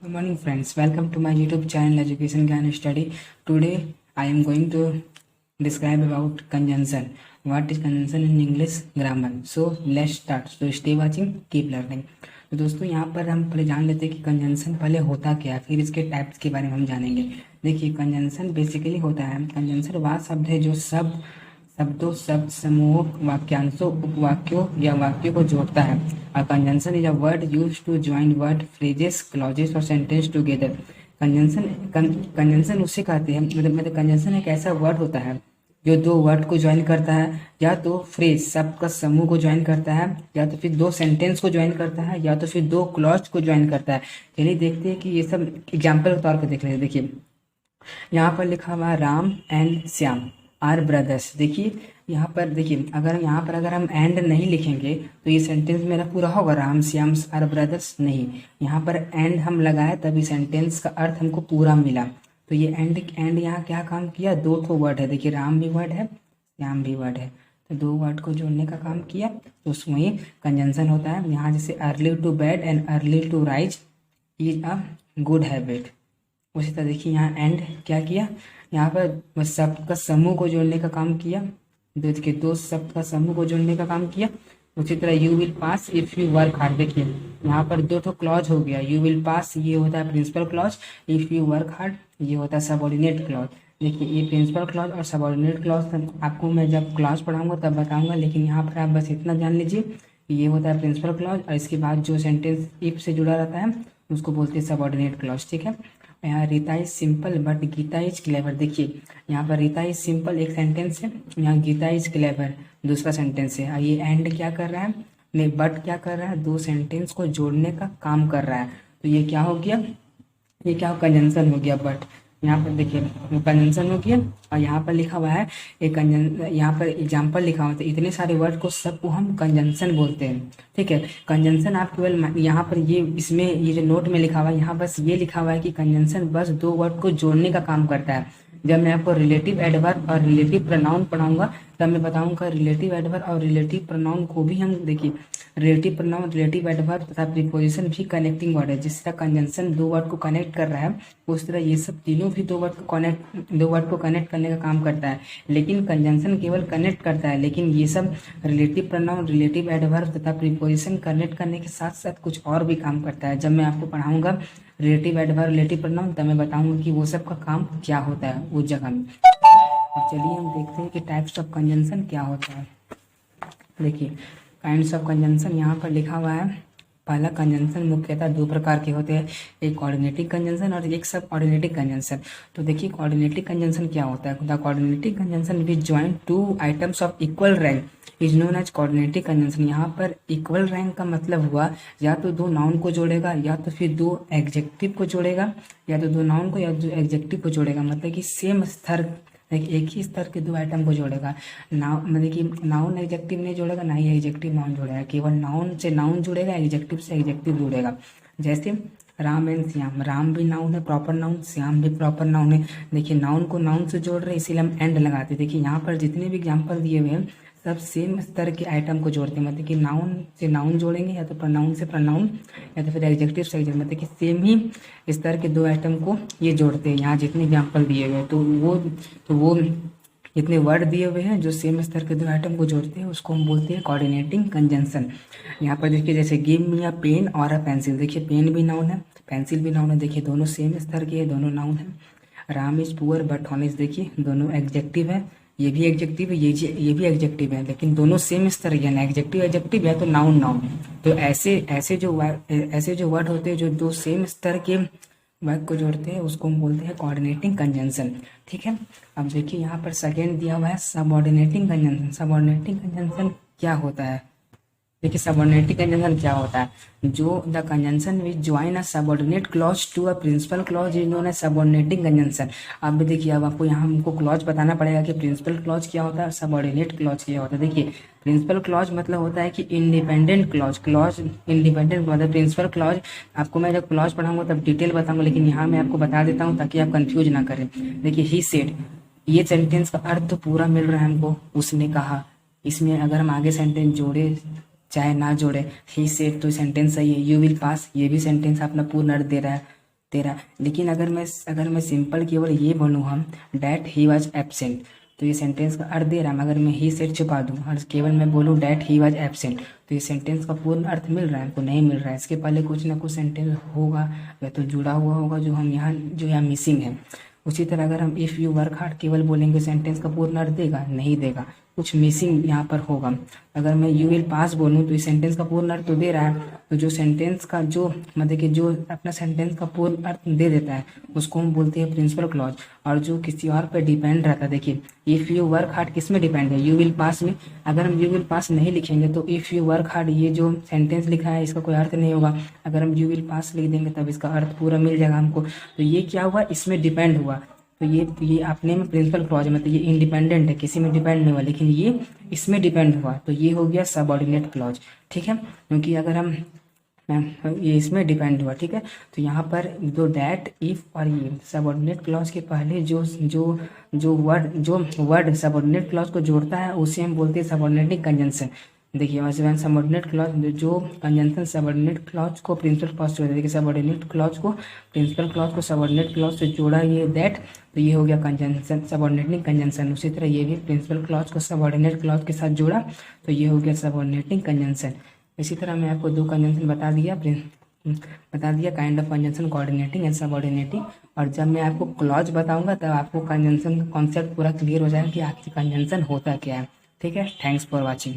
Good morning, friends. Welcome to my YouTube channel Education Can Study. Today, I am going to describe about conjunction. What is conjunction in English grammar? So let's start. So stay watching, keep learning. तो दोस्तों यहाँ पर हम पहले जान लेते हैं कि कंजंक्शन पहले होता क्या है, फिर इसके टाइप्स के बारे में हम जानेंगे। देखिए, कंजंक्शन बेसिकली होता है, कंजंक्शन वह शब्द है जो शब्दों, शब्द समूहों, वाक्यांशों, उपवाक्यों या वाक्यों को जोड़ता है। A conjunction is a word used to join word, phrases, clauses और sentence together. कंजंक्शन उससे कहते हैं, मतलब कंजंक्शन एक ऐसा वर्ड होता है जो दो वर्ड को ज्वाइन करता है, या तो फ्रेज शब्द का समूह को ज्वाइन करता है, या तो फिर दो सेंटेंस को ज्वाइन करता है, या तो फिर दो क्लॉज को ज्वाइन करता है। चलिए देखते हैं कि ये सब एग्जाम्पल के तौर पर देख लेते हैं। देखिए यहाँ पर लिखा हुआ है Ram and Shyam are brothers. देखिए यहाँ पर देखिए, अगर हम एंड नहीं लिखेंगे तो ये सेंटेंस मेरा पूरा होगा, राम श्याम आर ब्रदर्स नहीं। यहाँ पर एंड हम लगाए तभी सेंटेंस का अर्थ हमको पूरा मिला। तो ये एंड यहाँ क्या काम किया, दो ठो वर्ड है। देखिए राम भी वर्ड है, श्याम भी वर्ड है, तो दो वर्ड को जोड़ने का काम किया, तो उसमें ही कंजंक्शन होता है। यहाँ जैसे early to bed and early to rise is a good habit. उसी तरह देखिए यहाँ एंड क्या किया, यहाँ पर शब्द का समूह को जोड़ने का काम किया, दो शब्द का समूह को जोड़ने का काम किया। उसी तरह you will pass if you work hard. देखिए यहाँ पर दो ठो क्लॉज हो गया, यू विल पास ये होता है principal clause, if you work hard ये होता है सबऑर्डिनेट क्लॉज। देखिए ये प्रिंसिपल क्लॉज और सबऑर्डिनेट क्लॉज आपको मैं जब क्लॉज पढ़ाऊंगा तब बताऊंगा, लेकिन यहाँ पर आप बस इतना जान लीजिए कि ये होता है प्रिंसिपल क्लॉज और इसके बाद जो सेंटेंस इफ से जुड़ा रहता है उसको बोलते हैं सबऑर्डिनेट क्लॉज। ठीक है, यहाँ Rita is simple but Gita is clever. देखिए यहाँ पर रीता इज सिंपल एक सेंटेंस है, यहाँ गीता इज क्लेवर दूसरा सेंटेंस है। और ये एंड क्या कर रहा है, नहीं बट क्या कर रहा है, दो सेंटेंस को जोड़ने का काम कर रहा है। तो ये क्या हो गया, ये क्या कंजंक्शन हो गया। बट यहाँ पर देखिए कंजंक्शन हो गया, और यहाँ पर लिखा हुआ है एक यहाँ पर एग्जाम्पल लिखा हुआ है। तो इतने सारे वर्ड को सबको हम कंजंक्शन बोलते हैं। ठीक है, कंजंक्शन आप केवल यहाँ पर ये इसमें ये जो नोट में लिखा हुआ है यहाँ बस ये लिखा हुआ है कि कंजंक्शन बस दो वर्ड को जोड़ने का काम करता है। जब मैं आपको रिलेटिव एडवर्ब और रिलेटिव प्रोनाउन पढ़ाऊंगा तब मैं बताऊंगा रिलेटिव एडवर्ब और रिलेटिव प्रोनाउन को भी हम देखिए, रिलेटिव प्रोनाउन, रिलेटिव एडवर्ब तथा प्रीपोजिशन भी कनेक्टिंग वर्ड है। जिस तरह कंजंक्शन दो वर्ड को कनेक्ट कर रहा है उस तरह ये सब तीनों भी दो वर्ड को कनेक्ट करने का काम करता है। लेकिन कंजंक्शन केवल कनेक्ट करता है, लेकिन ये सब रिलेटिव प्रोनाउन, रिलेटिव एडवर्ब तथा प्रीपोजिशन कनेक्ट करने के साथ साथ कुछ और भी काम करता है। जब मैं आपको पढ़ाऊंगा रिलेटिव एडवर्ब, रिलेटिव प्रोनाउन, तब मैं बताऊंगा कि वो सब का काम क्या होता है उस जगह में। अब चलिए हम देखते हैं कि टाइप्स ऑफ कंजंक्शन क्या होता है। देखिए काइंड्स ऑफ कंजंक्शन यहाँ पर लिखा हुआ है। पहला कंजंक्शन मुख्यतः दो प्रकार के होते हैं, एक कोऑर्डिनेटिंग कंजंक्शन और एक सब ऑर्डिनेटिंग कंजंक्शन। तो देखिए कोऑर्डिनेटिंग कंजंक्शन क्या होता है, the coordinating conjunction which join two items of equal rank is known as coordinating conjunction. यहाँ पर इक्वल रैंक का मतलब हुआ या तो दो नाउन को जोड़ेगा, या तो फिर दो एडजेक्टिव को जोड़ेगा, या तो दो नाउन को या दो एडजेक्टिव को जोड़ेगा। मतलब कि सेम स्तर, एक ही स्तर के दो आइटम को जोड़ेगा। मतलब कि नाउन एडजेक्टिव नहीं जोड़ेगा, ना ही एडजेक्टिव नाउन जोड़ेगा, केवल नाउन से नाउन जुड़ेगा, एडजेक्टिव से एडजेक्टिव जुड़ेगा। जैसे राम एंड श्याम, राम भी नाउन है प्रॉपर नाउन, श्याम भी प्रॉपर नाउन है। देखिए नाउन को नाउन से जोड़ रहे हैं इसीलिए हम एंड लगाते हैं। देखिए यहाँ पर जितने भी एग्जाम्पल दिए हुए हैं सब सेम स्तर के आइटम को जोड़ते हैं। मतलब कि नाउन से नाउन जोड़ेंगे, या तो प्रोनाउन से प्रोनाउन, या तो फिर एडजेक्टिव से एडजेक्टिव, मतलब कि सेम ही स्तर के दो आइटम को ये जोड़ते हैं। यहाँ जितने एग्जाम्पल दिए हुए हैं तो वो जितने वर्ड दिए हुए हैं जो सेम स्तर के दो आइटम को जोड़ते हैं उसको हम बोलते हैं कोऑर्डिनेटिंग कंजंक्शन। यहाँ पर देखिए जैसे गिव मी अ पेन और अ पेंसिल। देखिए पेन भी नाउन है, पेंसिल भी नाउन है। देखिए दोनों सेम स्तर के, दोनों नाउन है। Ram is poor but honest, देखिए दोनों एडजेक्टिव है, ये भी एडजेक्टिव है, ये भी एडजेक्टिव है, लेकिन दोनों सेम स्तर के, ना एडजेक्टिव एडजेक्टिव है तो नाउन नाउन। तो ऐसे जो वर्ड होते हैं जो दो सेम स्तर के वर्ड को जोड़ते हैं उसको हम बोलते हैं कोऑर्डिनेटिंग कंजंक्शन। ठीक है, अब देखिए यहाँ पर सेकेंड दिया हुआ है सबऑर्डिनेटिंग कंजंक्शन। सबऑर्डिनेटिंग कंजंक्शन क्या होता है, देखिए सबऑर्डिनेटिंग कंजंक्शन क्या होता है, जो the conjunction which join a subordinate clause to a principal clause is known as subordinating conjunction. अब देखिए अब आपको यहाँ हमको क्लॉज बताना पड़ेगा कि प्रिंसिपल क्लॉज क्या होता है, सबऑर्डिनेट क्लॉज क्या होता है। देखिए प्रिंसिपल क्लॉज मतलब होता है कि independent clause, independent clause. Principal clause आपको मैं जब क्लॉज पढ़ाऊंगा तब डिटेल बताऊंगा, लेकिन यहाँ मैं आपको बता देता हूँ ताकि आप कंफ्यूज ना करें। देखिए ही सेड, ये सेंटेंस का अर्थ तो पूरा मिल रहा है हमको, उसने कहा। इसमें अगर हम आगे सेंटेंस जोड़े चाहे ना जोड़े, ही सेड तो सेंटेंस सही है। यू विल पास, ये भी सेंटेंस अपना पूर्ण अर्थ दे रहा है। तेरा। लेकिन अगर मैं सिंपल केवल ये बोलूँ हम डैट ही वॉज एबसेंट, तो ये सेंटेंस का अर्थ दे रहा है। मगर मैं ही सेट छुपा दूँ और केवल मैं बोलूँ डैट ही वॉज एबसेंट, तो ये सेंटेंस का पूर्ण अर्थ मिल रहा है हमको? नहीं मिल रहा है। इसके पहले कुछ ना कुछ सेंटेंस होगा या तो जुड़ा हुआ होगा जो यहाँ मिसिंग है। उसी तरह अगर हम इफ़ यू वर्क हार्ड केवल बोलेंगे सेंटेंस का पूर्ण अर्थ देगा? नहीं देगा, कुछ मिसिंग यहाँ पर होगा। अगर मैं यू विल पास बोलूँ तो इस सेंटेंस का पूर्ण अर्थ तो दे रहा है, तो जो सेंटेंस का जो मतलब कि जो अपना सेंटेंस का पूर्ण अर्थ दे देता है उसको हम बोलते हैं प्रिंसिपल क्लॉज। और जो किसी और पे डिपेंड रहता है, देखिए इफ़ यू वर्क हार्ड किस में डिपेंड है? यू विल पास में। अगर हम यू विल पास नहीं लिखेंगे तो इफ़ यू वर्क हार्ड ये जो सेंटेंस लिखा है इसका कोई अर्थ नहीं होगा। अगर हम यू विल पास लिख देंगे तब इसका अर्थ पूरा मिल जाएगा हमको। तो ये क्या हुआ? इसमें डिपेंड हुआ। तो ये अपने में प्रिंसिपल क्लॉज है, मतलब ये इंडिपेंडेंट है, किसी में डिपेंड नहीं हुआ, लेकिन ये इसमें डिपेंड हुआ, तो ये हो गया सबऑर्डिनेट क्लॉज। ठीक है, क्योंकि अगर हम ये इसमें डिपेंड हुआ। ठीक है, तो यहाँ पर जो डैट इफ और ये सबऑर्डिनेट क्लॉज के पहले जो वर्ड सबऑर्डिनेट क्लॉज को जोड़ता है उसे हम बोलते हैं सबऑर्डिनेटिंग कंजंक्शन। देखिए वैसे सबऑर्डिनेट क्लॉज जो कंजंक्शन सबऑर्डिनेट क्लॉज को प्रिंसिपल क्लॉज से, देखिए सबऑर्डिनेट क्लॉज को प्रिंसिपल क्लॉज को सबऑर्डिनेट क्लॉज से जोड़ा ये दैट, तो ये हो गया कंजंक्शन, सबऑर्डिनेटिंग कंजंक्शन। उसी तरह ये भी प्रिंसिपल क्लॉज को सबऑर्डिनेट क्लॉज के साथ जोड़ा तो ये हो गया सबऑर्डिनेटिंग कंजंक्शन। इसी तरह मैं आपको दो कंजंक्शन बता दिया kind of conjunction, coordinating and subordinating. और जब मैं आपको क्लॉज बताऊंगा तब आपको कंजंक्शन का कॉन्सेप्ट पूरा क्लियर हो जाएगा कि आखिर कंजंक्शन होता क्या है। ठीक है, थैंक्स फॉर वॉचिंग।